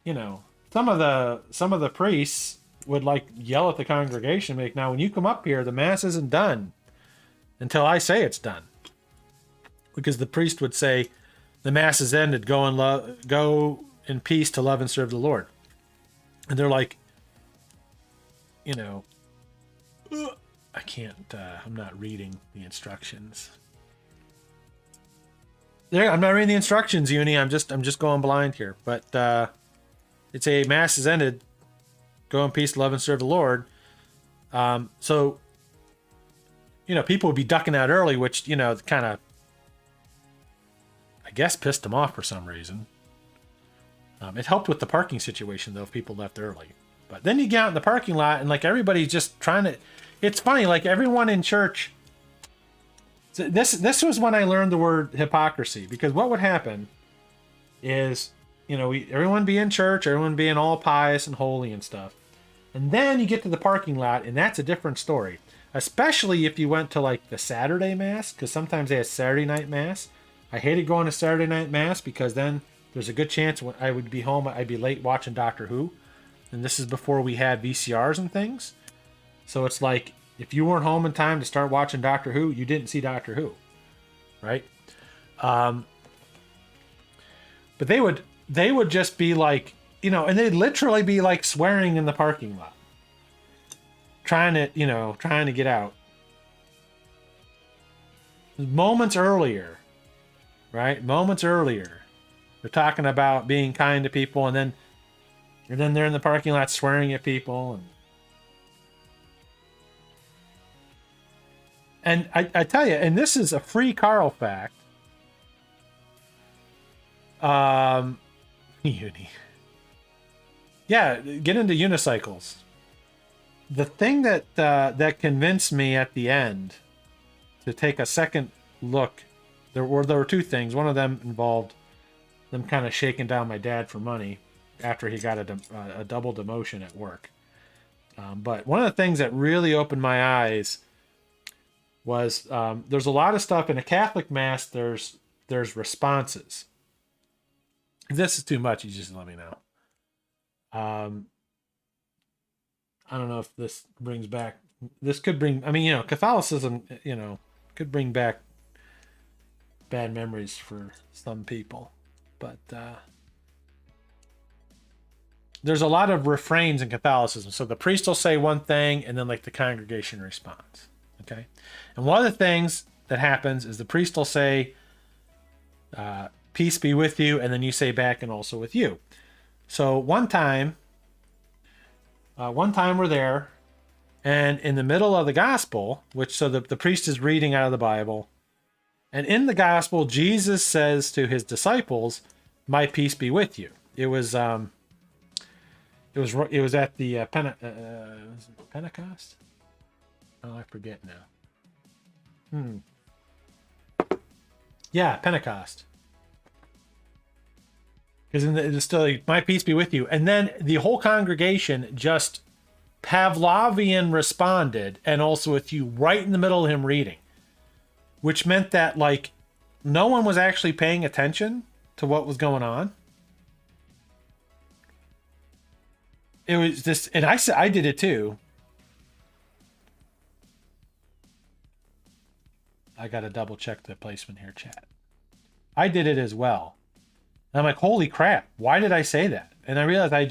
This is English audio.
you know, some of the priests would like yell at the congregation, like, now when you come up here, the mass isn't done until I say it's done. Because the priest would say, the mass is ended, go in peace to love and serve the Lord. And they're like, you know, I can't, I'm not reading the instructions. I'm not reading the instructions, Uni. I'm just going blind here. But it's a mass is ended, go in peace, love and serve the Lord. So, you know, people would be ducking out early, which, you know, kind of, I guess, pissed them off for some reason. It helped with the parking situation, though, if people left early. But then you get out in the parking lot and, like, everybody's just trying to... It's funny, like, everyone in church... This was when I learned the word hypocrisy. Because what would happen is, you know, everyone be in church, everyone being all pious and holy and stuff. And then you get to the parking lot, and that's a different story. Especially if you went to, like, the Saturday Mass, because sometimes they had Saturday night Mass. I hated going to Saturday night Mass because then there's a good chance when I would be home, I'd be late watching Doctor Who. And this is before we had VCRs and things. So it's like, if you weren't home in time to start watching Doctor Who, you didn't see Doctor Who. Right? But they would just be like, you know, and they'd literally be like swearing in the parking lot. Trying to get out. Moments earlier, right? Moments earlier, they're talking about being kind to people, and then they're in the parking lot swearing at people, and I tell you, and this is a free Carl fact. Uni. Yeah, get into unicycles. The thing that convinced me at the end to take a second look, there were two things. One of them involved them kind of shaking down my dad for money after he got a double demotion at work. But one of the things that really opened my eyes was there's a lot of stuff in a Catholic Mass. There's responses. If this is too much, you just let me know. I don't know if this brings back. This could bring. I mean, you know, Catholicism, you know, could bring back bad memories for some people. But there's a lot of refrains in Catholicism. So the priest will say one thing, and then like the congregation responds. Okay, and one of the things that happens is the priest will say, "Peace be with you," and then you say back, "and also with you." So one time we're there, and in the middle of the gospel, the priest is reading out of the Bible, and in the gospel, Jesus says to his disciples, "My peace be with you." It was at the Pentecost. Oh, I forget now. Yeah, Pentecost. Because it's still like, "My peace be with you," and then the whole congregation just Pavlovian responded, "and also with you," right in the middle of him reading, which meant that like no one was actually paying attention to what was going on. It was just, and I did it too. I got to double check the placement here, chat. I did it as well. And I'm like, holy crap, why did I say that? And I realized I just